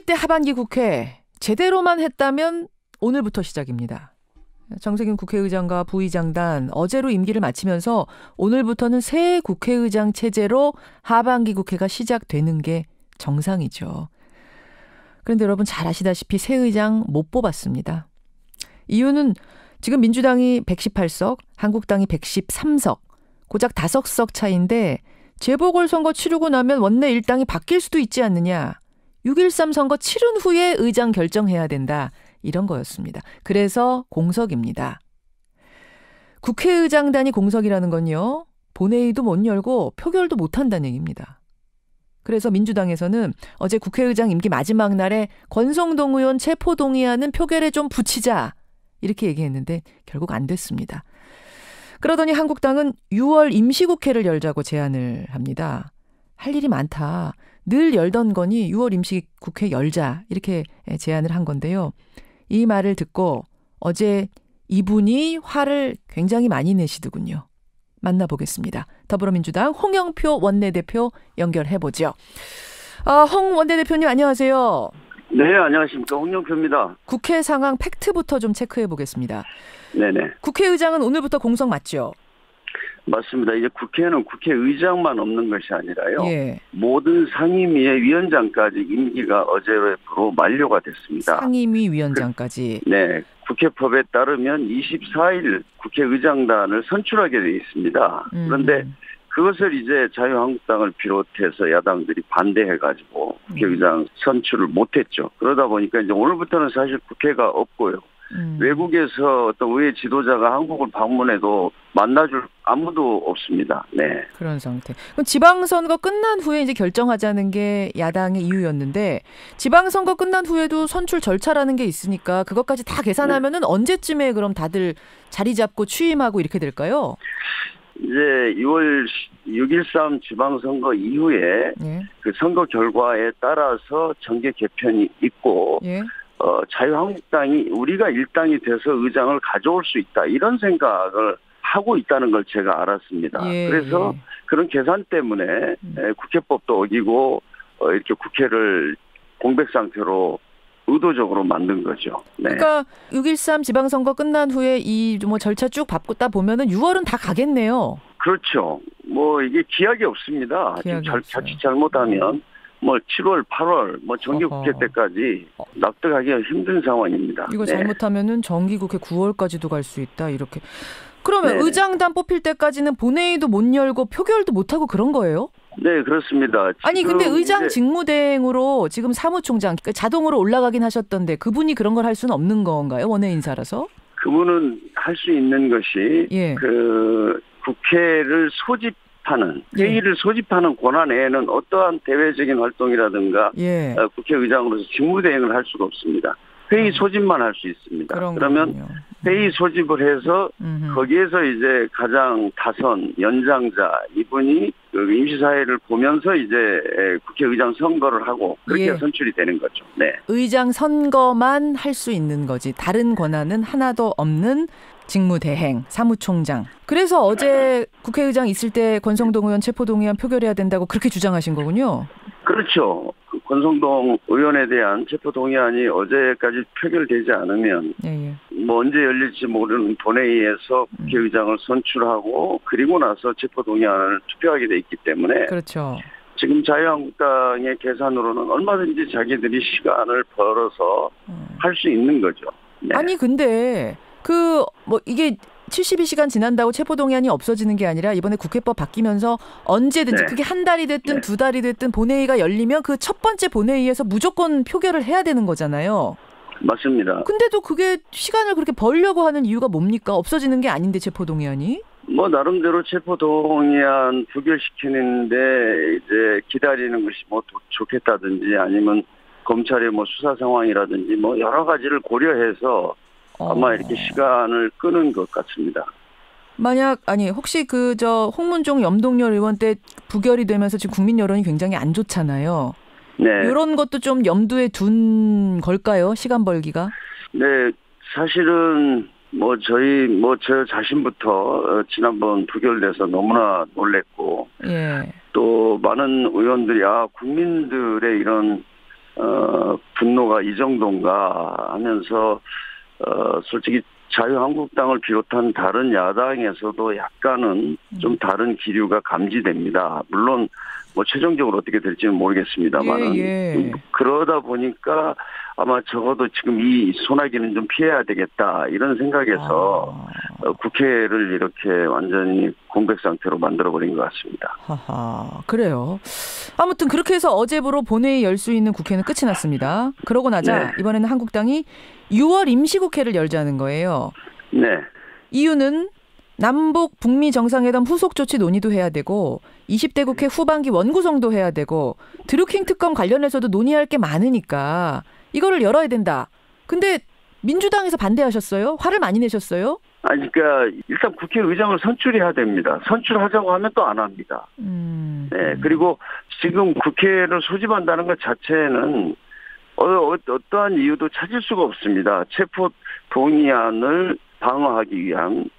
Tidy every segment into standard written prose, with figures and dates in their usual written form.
20대 하반기 국회 제대로만 했다면 오늘부터 시작입니다. 정세균 국회의장과 부의장단 어제로 임기를 마치면서 오늘부터는 새 국회의장 체제로 하반기 국회가 시작되는 게 정상이죠. 그런데 여러분 잘 아시다시피 새 의장 못 뽑았습니다. 이유는 지금 민주당이 118석, 한국당이 113석, 고작 5석 차이인데 재보궐선거 치르고 나면 원내 일당이 바뀔 수도 있지 않느냐. 6.13 선거 치른 후에 의장 결정해야 된다. 이런 거였습니다. 그래서 공석입니다. 국회의장단이 공석이라는 건요. 본회의도 못 열고 표결도 못 한다는 얘기입니다. 그래서 민주당에서는 어제 국회의장 임기 마지막 날에 권성동 의원 체포동의안은 표결에 좀 붙이자. 이렇게 얘기했는데 결국 안 됐습니다. 그러더니 한국당은 6월 임시국회를 열자고 제안을 합니다. 할 일이 많다. 늘 열던 거니 6월 임시국회 열자. 이렇게 제안을 한 건데요. 이 말을 듣고 어제 이분이 화를 굉장히 많이 내시더군요. 만나보겠습니다. 더불어민주당 홍영표 원내대표 연결해보죠. 홍 원내대표님 안녕하세요. 네, 안녕하십니까. 홍영표입니다. 국회 상황 팩트부터 좀 체크해보겠습니다. 네네. 국회의장은 오늘부터 공석 맞죠? 맞습니다. 이제 국회는 국회의장만 없는 것이 아니라요. 예. 모든 상임위의 위원장까지 임기가 어제로 만료가 됐습니다. 상임위 위원장까지. 네. 국회법에 따르면 24일 국회의장단을 선출하게 되어 있습니다. 그런데 그것을 이제 자유한국당을 비롯해서 야당들이 반대해가지고 국회의장 선출을 못했죠. 그러다 보니까 이제 오늘부터는 사실 국회가 없고요. 외국에서 어떤 의회 지도자가 한국을 방문해도 만나줄 아무도 없습니다. 네. 그런 상태. 그럼 지방선거 끝난 후에 이제 결정하자는 게 야당의 이유였는데 지방선거 끝난 후에도 선출 절차라는 게 있으니까 그것까지 다 계산하면은 언제쯤에 그럼 다들 자리 잡고 취임하고 이렇게 될까요? 이제 6월 6.13 지방선거 이후에 예. 그 선거 결과에 따라서 정계 개편이 있고 예. 자유한국당이 우리가 일당이 돼서 의장을 가져올 수 있다 이런 생각을 하고 있다는 걸 제가 알았습니다. 예. 그래서 그런 계산 때문에 국회법도 어기고 이렇게 국회를 공백 상태로 의도적으로 만든 거죠. 네. 그러니까 6.13 지방선거 끝난 후에 이 뭐 절차 쭉 밟다 보면은 6월은 다 가겠네요. 그렇죠. 뭐 이게 기약이 없습니다. 기약이 지금 자칫 잘못하면 뭐 7월, 8월 뭐 정기국회 때까지 납득하기가 힘든 상황입니다. 이거 네. 잘못하면은 정기국회 9월까지도 갈 수 있다 이렇게. 그러면 네네. 의장단 뽑힐 때까지는 본회의도 못 열고 표결도 못 하고 그런 거예요? 네, 그렇습니다. 아니 근데 의장 직무대행으로 지금 사무총장 그러니까 자동으로 올라가긴 하셨던데 그분이 그런 걸 할 수는 없는 건가요? 원외 인사라서? 그분은 할 수 있는 것이 예. 그 국회를 소집하는 회의를 소집하는 권한 외에는 어떠한 대외적인 활동이라든가 예. 국회의장으로서 직무대행을 할 수가 없습니다. 회의 소집만 할 수 있습니다. 그러면 거군요. 회의 소집을 해서 거기에서 이제 가장 다선 연장자 이분이 그 임시사회를 보면서 이제 국회의장 선거를 하고 그렇게 예. 선출이 되는 거죠. 네. 의장 선거만 할 수 있는 거지. 다른 권한은 하나도 없는 직무대행, 사무총장. 그래서 어제 국회의장 있을 때 권성동 의원 체포동의안 표결해야 된다고 그렇게 주장하신 거군요. 그렇죠. 그 권성동 의원에 대한 체포동의안이 어제까지 표결되지 않으면 예. 뭐 언제 열릴지 모르는 본회의에서 국회의장을 선출하고 그리고 나서 체포동의안을 투표하게 돼 있기 때문에 그렇죠. 지금 자유한국당의 계산으로는 얼마든지 자기들이 시간을 벌어서 할 수 있는 거죠. 네. 아니 근데 그 뭐 이게 72시간 지난다고 체포동의안이 없어지는 게 아니라 이번에 국회법 바뀌면서 언제든지 네. 그게 한 달이 됐든 네. 2달이 됐든 본회의가 열리면 그 첫 번째 본회의에서 무조건 표결을 해야 되는 거잖아요. 맞습니다. 근데도 그게 시간을 그렇게 벌려고 하는 이유가 뭡니까? 없어지는 게 아닌데 체포동의안이? 뭐 나름대로 체포동의안 부결시키는데 이제 기다리는 것이 뭐 좋겠다든지 아니면 검찰의 뭐 수사 상황이라든지 뭐 여러 가지를 고려해서 아마 이렇게 시간을 끄는 것 같습니다. 만약 혹시 홍문종 염동열 의원 때 부결이 되면서 지금 국민 여론이 굉장히 안 좋잖아요. 네. 이런 것도 좀 염두에 둔 걸까요? 시간 벌기가? 네, 사실은 저 자신부터 지난번 부결돼서 너무나 놀랬고, 예. 또 많은 의원들이 국민들의 이런 분노가 이 정도인가 하면서 솔직히 자유한국당을 비롯한 다른 야당에서도 약간은 좀 다른 기류가 감지됩니다. 물론 뭐 최종적으로 어떻게 될지는 모르겠습니다만은 그러다 보니까 아마 적어도 지금 이 소나기는 좀 피해야 되겠다 이런 생각에서 국회를 이렇게 완전히 공백 상태로 만들어버린 것 같습니다. 하하, 그래요. 아무튼 그렇게 해서 어제부로 본회의 열 수 있는 국회는 끝이 났습니다. 그러고 나자 이번에는 한국당이 6월 임시국회를 열자는 거예요. 네. 이유는 남북 북미 정상회담 후속 조치 논의도 해야 되고 20대 국회 후반기 원구성도 해야 되고 드루킹 특검 관련해서도 논의할 게 많으니까 이거를 열어야 된다. 근데 민주당에서 반대하셨어요? 화를 많이 내셨어요? 아니, 그러니까 일단 국회의장을 선출해야 됩니다. 선출하자고 하면 또 안 합니다. 네. 그리고 지금 국회를 소집한다는 것 자체는 어떠한 이유도 찾을 수가 없습니다. 체포 동의안을 방어하기 위한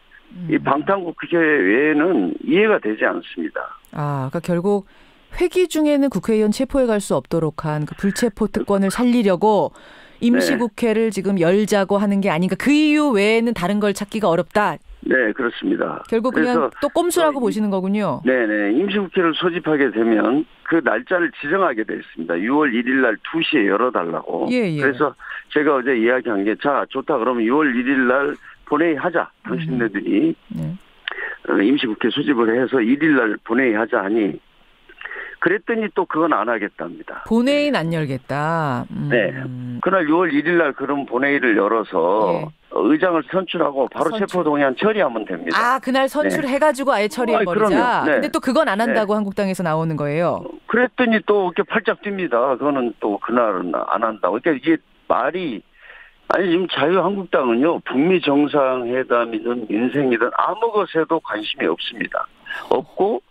이 방탄국회 외에는 이해가 되지 않습니다. 그러니까 결국 회기 중에는 국회의원 체포해 갈 수 없도록 한 그 불체포 특권을 살리려고 임시국회를 지금 열자고 하는 게 아닌가. 그 이유 외에는 다른 걸 찾기가 어렵다. 네, 그렇습니다. 결국 그냥 또 꼼수라고 보시는 거군요. 네네. 임시국회를 소집하게 되면 그 날짜를 지정하게 돼 있습니다. 6월 1일 날 2시에 열어달라고. 그래서 제가 어제 이야기한 게 자, 좋다. 그러면 6월 1일 날 본회의 하자. 당신네들이 임시국회 소집을 해서 1일 날 본회의 하자 하니 그랬더니 또 그건 안 하겠답니다. 본회의는 안 열겠다. 네. 그날 6월 1일 날 그럼 본회의를 열어서 의장을 선출하고 바로 체포동의안 처리하면 됩니다. 그날 선출해가지고 아예 처리해버리자. 근데 또 그건 안 한다고 한국당에서 나오는 거예요. 그랬더니 또 이렇게 팔짝 뜁니다. 그거는 또 그날은 안 한다고. 그러니까 이게 말이 아니 지금 자유한국당은요. 북미 정상회담이든 민생이든 아무 것에도 관심이 없습니다. 없고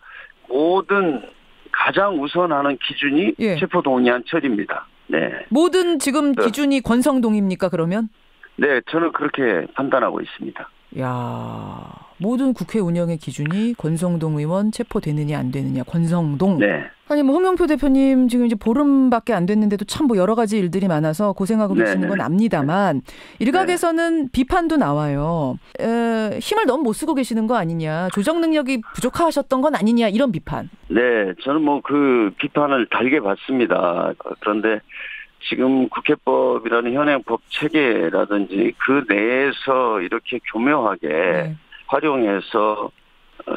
모든 가장 우선하는 기준이 체포동의안 처리입니다. 네. 모든 지금 기준이 권성동입니까 그러면? 네, 저는 그렇게 판단하고 있습니다. 야, 모든 국회 운영의 기준이 권성동 의원 체포되느냐 안 되느냐. 권성동. 네. 아니 뭐 홍영표 대표님 지금 이제 보름밖에 안 됐는데도 참 뭐 여러 가지 일들이 많아서 고생하고 계시는 건 압니다만 일각에서는 비판도 나와요. 힘을 너무 못 쓰고 계시는 거 아니냐. 조정 능력이 부족하셨던 건 아니냐 이런 비판. 네, 저는 뭐 그 비판을 달게 받습니다. 그런데 지금 국회법이라는 현행법 체계라든지 그 내에서 이렇게 교묘하게 활용해서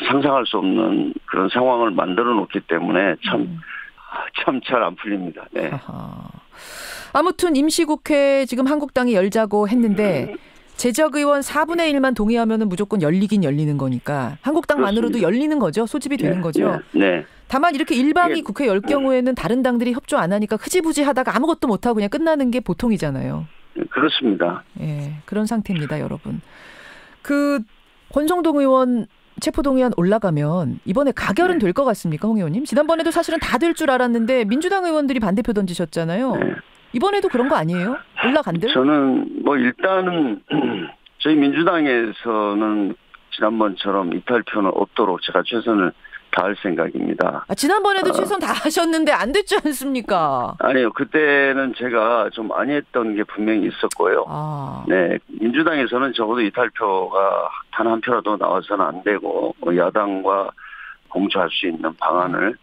상상할 수 없는 그런 상황을 만들어 놓기 때문에 참 잘 안 풀립니다. 네. 아무튼 임시국회 지금 한국당이 열자고 했는데 재적 의원 4분의 1만 동의하면 무조건 열리긴 열리는 거니까 한국당만으로도 그렇습니다. 열리는 거죠. 소집이 되는 거죠. 네. 다만 이렇게 일방이 국회 열 경우에는 다른 당들이 협조 안 하니까 흐지부지 하다가 아무것도 못하고 그냥 끝나는 게 보통이잖아요. 그렇습니다. 그런 상태입니다, 여러분. 그 권성동 의원 체포동의안 올라가면 이번에 가결은 될 것 같습니까, 홍 의원님? 지난번에도 사실은 다 될 줄 알았는데 민주당 의원들이 반대표 던지셨잖아요. 이번에도 그런 거 아니에요? 올라간들? 저는 뭐 일단은 저희 민주당에서는 지난번처럼 이탈표는 없도록 제가 최선을 다할 생각입니다. 지난번에도 최선 다하셨는데 안 됐지 않습니까? 아니요. 그때는 제가 좀 아니했던 게 분명히 있었고요. 네, 민주당에서는 적어도 이탈표가 단 한 표라도 나와서는 안 되고 야당과 공조할 수 있는 방안을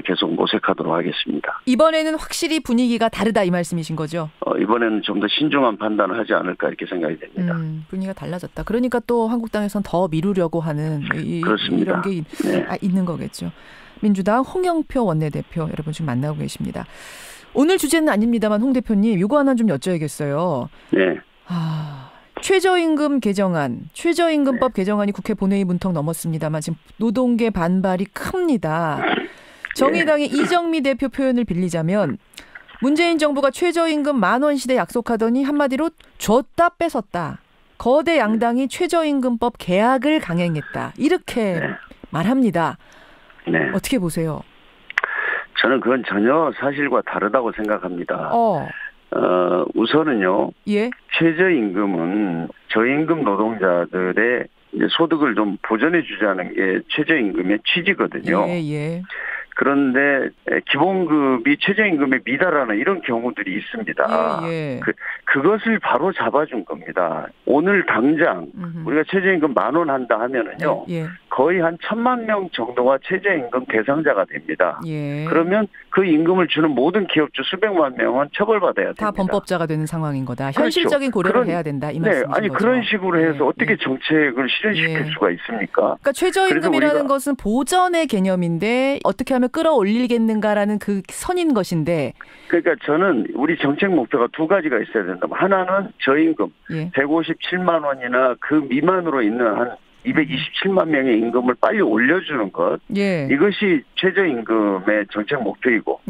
계속 모색하도록 하겠습니다. 이번에는 확실히 분위기가 다르다 이 말씀이신 거죠? 이번에는 좀 더 신중한 판단을 하지 않을까 이렇게 생각이 됩니다. 분위기가 달라졌다. 그러니까 또 한국당에선 더 미루려고 하는 이런 게 있는 거겠죠. 민주당 홍영표 원내대표 여러분 지금 만나고 계십니다. 오늘 주제는 아닙니다만 홍 대표님 이거 하나 좀 여쭤야겠어요. 네. 최저임금 개정안, 최저임금법 개정안이 국회 본회의 문턱 넘었습니다만 지금 노동계 반발이 큽니다. 정의당의 이정미 대표 표현을 빌리자면 문재인 정부가 최저임금 10,000원 시대 약속하더니 한마디로 줬다 뺏었다. 거대 양당이 최저임금법 개혁을 강행했다. 이렇게 말합니다. 네. 어떻게 보세요? 저는 그건 전혀 사실과 다르다고 생각합니다. 우선은요. 최저임금은 저임금 노동자들의 이제 소득을 좀 보전해 주자는 게 최저임금의 취지거든요. 그런데 기본급이 최저임금에 미달하는 이런 경우들이 있습니다. 예. 그것을 바로 잡아준 겁니다. 오늘 당장 우리가 최저임금 10,000원 한다 하면은요. 예. 거의 한 1,000만 명 정도가 최저임금 대상자가 됩니다. 예. 그러면 그 임금을 주는 모든 기업주 수백만 명은 처벌받아야 됩니다. 다 범법자가 되는 상황인 거다. 그렇죠. 현실적인 고려를 해야 된다. 이 말씀이신 아니 거죠. 그런 식으로 해서 어떻게 정책을 실현시킬 수가 있습니까? 그러니까 최저임금이라는 것은 보전의 개념인데 어떻게 하면 끌어올리겠는가라는 그 선인 것인데. 그러니까 저는 우리 정책 목표가 두 가지가 있어야 된다. 하나는 저임금 157만 원이나 그 미만으로 있는 한 227만 명의 임금을 빨리 올려주는 것. 이것이 최저임금의 정책 목표이고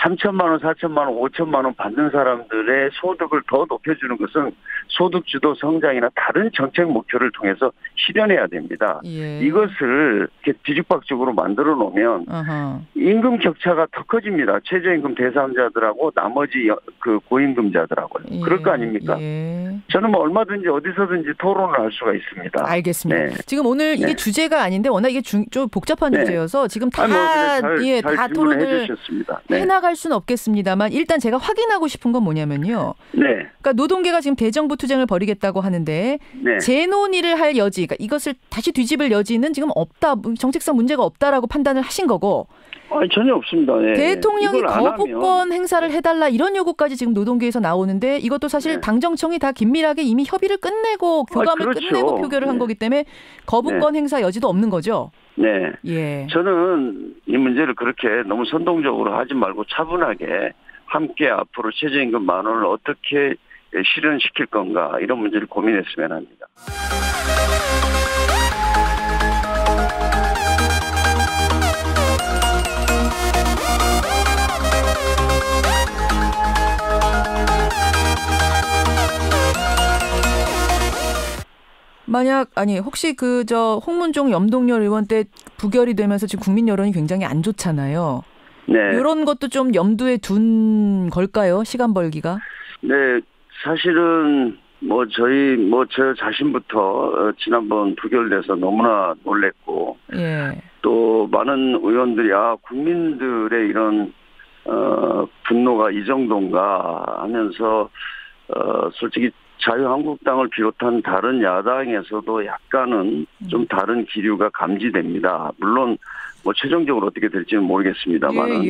3천만 원, 4천만 원, 5천만 원 받는 사람들의 소득을 더 높여주는 것은 소득주도 성장이나 다른 정책 목표를 통해서 실현해야 됩니다. 이것을 이렇게 뒤죽박죽으로 만들어 놓으면 임금 격차가 더 커집니다. 최저임금 대상자들하고 나머지 그 고임금자들하고요. 그럴 거 아닙니까? 저는 뭐 얼마든지 어디서든지 토론을 할 수가 있습니다. 알겠습니다. 지금 오늘 이게 주제가 아닌데 워낙 이게 좀 복잡한 주제여서 지금 다 토론을 해나갈 수는 없겠습니다만 일단 제가 확인하고 싶은 건 뭐냐면요. 그러니까 노동계가 지금 대정부 투쟁을 벌이겠다고 하는데 재논의를 할 여지, 그러니까 이것을 다시 뒤집을 여지는 지금 없다, 정책상 문제가 없다라고 판단을 하신 거고. 전혀 없습니다. 대통령이 거부권 행사를 해달라 이런 요구까지 지금 노동계에서 나오는데 이것도 사실 당정청이 다 긴밀하게 이미 협의를 끝내고 교감을 끝내고 표결을 한 거기 때문에 거부권 행사 여지도 없는 거죠. 저는 이 문제를 그렇게 너무 선동적으로 하지 말고 차분하게 함께 앞으로 최저임금 10,000원을 어떻게 실현시킬 건가 이런 문제를 고민했으면 합니다. 만약 혹시 홍문종 염동열 의원 때 부결이 되면서 지금 국민 여론이 굉장히 안 좋잖아요. 이런 것도 좀 염두에 둔 걸까요? 시간 벌기가? 사실은 저 자신부터 지난번 부결돼서 너무나 놀랬고 또 많은 의원들이 국민들의 이런 분노가 이 정도인가 하면서 솔직히 자유한국당을 비롯한 다른 야당에서도 약간은 좀 다른 기류가 감지됩니다. 물론 최종적으로 어떻게 될지는 모르겠습니다만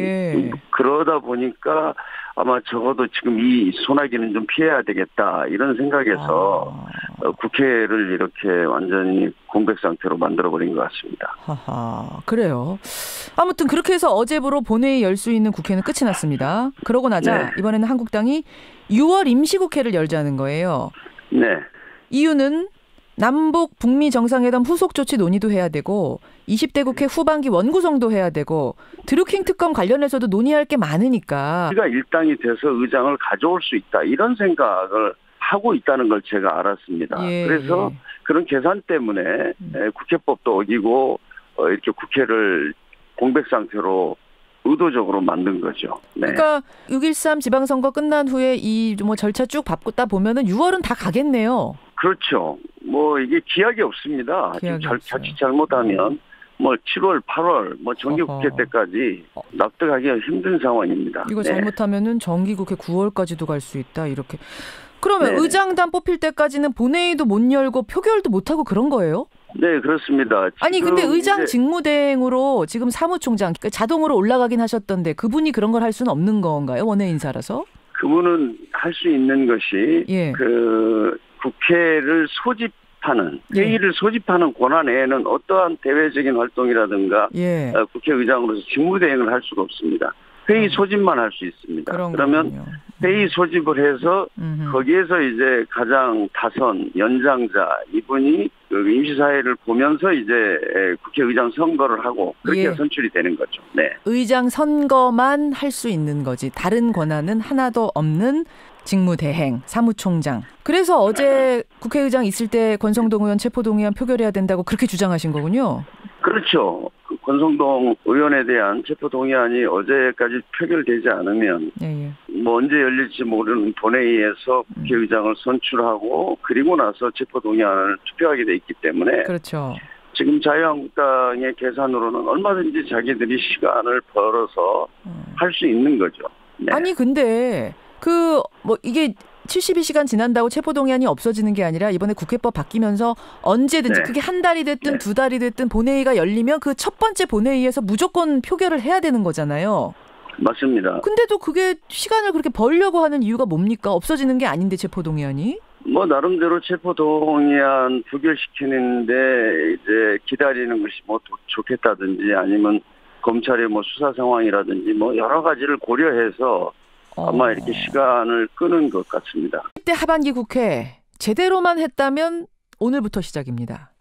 그러다 보니까 아마 적어도 지금 이 소나기는 좀 피해야 되겠다 이런 생각에서 국회를 이렇게 완전히 공백 상태로 만들어버린 것 같습니다. 그래요. 아무튼 그렇게 해서 어제부로 본회의 열 수 있는 국회는 끝이 났습니다. 그러고 나자 이번에는 한국당이 6월 임시국회를 열자는 거예요. 이유는 남북 북미 정상회담 후속 조치 논의도 해야 되고 20대 국회 후반기 원구성도 해야 되고 드루킹 특검 관련해서도 논의할 게 많으니까 우리가 일당이 돼서 의장을 가져올 수 있다 이런 생각을 하고 있다는 걸 제가 알았습니다. 그래서 그런 계산 때문에 국회법도 어기고 이렇게 국회를 공백 상태로 의도적으로 만든 거죠. 그러니까 6.13 지방선거 끝난 후에 이 절차 쭉 밟다 보면은 6월은 다 가겠네요. 그렇죠. 이게 기약이 없습니다. 자칫 잘못하면 7월, 8월, 정기국회 때까지 납득하기가 힘든 상황입니다. 이거 잘못하면은 정기국회 9월까지도 갈 수 있다 이렇게. 그러면 의장단 뽑힐 때까지는 본회의도 못 열고 표결도 못 하고 그런 거예요? 그렇습니다. 근데 의장 직무대행으로 지금 사무총장 자동으로 올라가긴 하셨던데 그분이 그런 걸 할 수는 없는 건가요? 원외 인사라서? 그분은 할 수 있는 것이 국회를 소집하는 회의를 소집하는 권한 외에는 어떠한 대외적인 활동이라든가 국회의장으로서 직무대행을 할 수가 없습니다. 회의 소집만 할 수 있습니다. 그러면 회의 소집을 해서 거기에서 이제 가장 다선 연장자 이분이 임시사회를 보면서 이제 국회의장 선거를 하고 그렇게 선출이 되는 거죠. 의장 선거만 할 수 있는 거지. 다른 권한은 하나도 없는 직무대행, 사무총장. 그래서 어제 국회의장 있을 때 권성동 의원 체포동의안 표결해야 된다고 그렇게 주장하신 거군요. 그렇죠. 권성동 의원에 대한 체포동의안이 어제까지 표결되지 않으면 언제 열릴지 모르는 본회의에서 국회의장을 선출하고 그리고 나서 체포동의안을 투표하게 돼 있기 때문에 지금 자유한국당의 계산으로는 얼마든지 자기들이 시간을 벌어서 할 수 있는 거죠. 네. 아니 근데 이게 72시간 지난다고 체포동의안이 없어지는 게 아니라 이번에 국회법 바뀌면서 언제든지 네. 그게 한 달이 됐든 네. 두 달이 됐든 본회의가 열리면 그 첫 번째 본회의에서 무조건 표결을 해야 되는 거잖아요. 맞습니다. 근데도 그게 시간을 그렇게 벌려고 하는 이유가 뭡니까? 없어지는 게 아닌데 체포동의안이? 뭐 나름대로 체포동의안 부결시키는데 이제 기다리는 것이 뭐 좋겠다든지 아니면 검찰의 뭐 수사 상황이라든지 뭐 여러 가지를 고려해서 아마 이렇게 시간을 끄는 것 같습니다. 그때 하반기 국회 제대로만 했다면 오늘부터 시작입니다.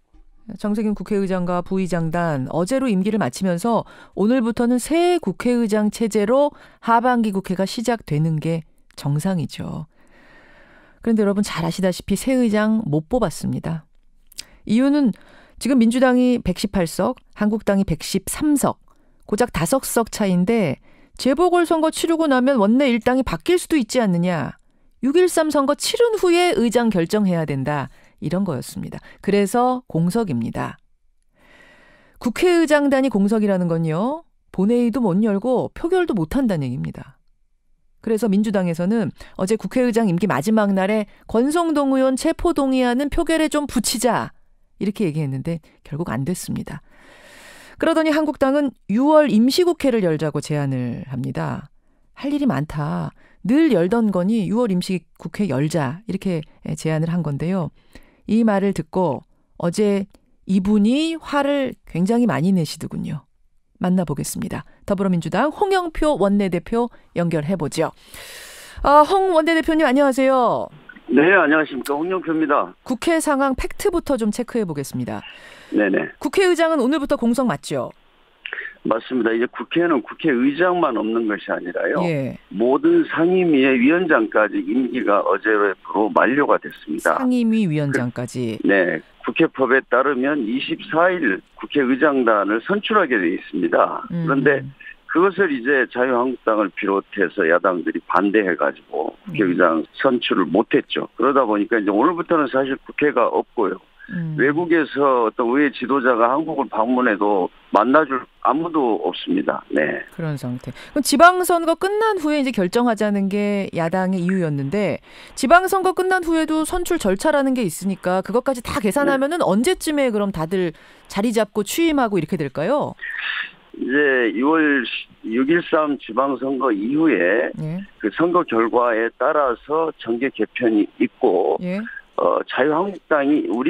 정세균 국회의장과 부의장단 어제로 임기를 마치면서 오늘부터는 새 국회의장 체제로 하반기 국회가 시작되는 게 정상이죠. 그런데 여러분 잘 아시다시피 새 의장 못 뽑았습니다. 이유는 지금 민주당이 118석, 한국당이 113석, 고작 5석 차이인데 재보궐선거 치르고 나면 원내 일당이 바뀔 수도 있지 않느냐. 6.13 선거 치른 후에 의장 결정해야 된다. 이런 거였습니다. 그래서 공석입니다. 국회의장단이 공석이라는 건요. 본회의도 못 열고 표결도 못 한다는 얘기입니다. 그래서 민주당에서는 어제 국회의장 임기 마지막 날에 권성동 의원 체포동의안은 표결에 좀 붙이자. 이렇게 얘기했는데 결국 안 됐습니다. 그러더니 한국당은 6월 임시국회를 열자고 제안을 합니다. 할 일이 많다. 늘 열던 거니 6월 임시국회 열자. 이렇게 제안을 한 건데요. 이 말을 듣고 어제 이분이 화를 굉장히 많이 내시더군요. 만나보겠습니다. 더불어민주당 홍영표 원내대표 연결해보죠. 홍 원내대표님 안녕하세요. 네, 안녕하십니까. 홍영표입니다. 국회 상황 팩트부터 좀 체크해보겠습니다. 네네. 국회의장은 오늘부터 공석 맞죠? 맞습니다. 이제 국회는 국회의장만 없는 것이 아니라요. 예. 모든 상임위의 위원장까지 임기가 어제로 만료가 됐습니다. 상임위 위원장까지. 네. 국회법에 따르면 24일 국회의장단을 선출하게 돼 있습니다. 그런데 그것을 이제 자유한국당을 비롯해서 야당들이 반대해가지고 국회의장 선출을 못했죠. 그러다 보니까 이제 오늘부터는 사실 국회가 없고요. 외국에서 어떤 의회 지도자가 한국을 방문해도 만나줄 아무도 없습니다. 네. 그런 상태. 그럼 지방선거 끝난 후에 이제 결정하자는 게 야당의 이유였는데 지방선거 끝난 후에도 선출 절차라는 게 있으니까 그것까지 다 계산하면은 언제쯤에 그럼 다들 자리 잡고 취임하고 이렇게 될까요? 이제 6월 6.13 지방선거 이후에 예. 그 선거 결과에 따라서 정계 개편이 있고 예. 자유한국당이 우리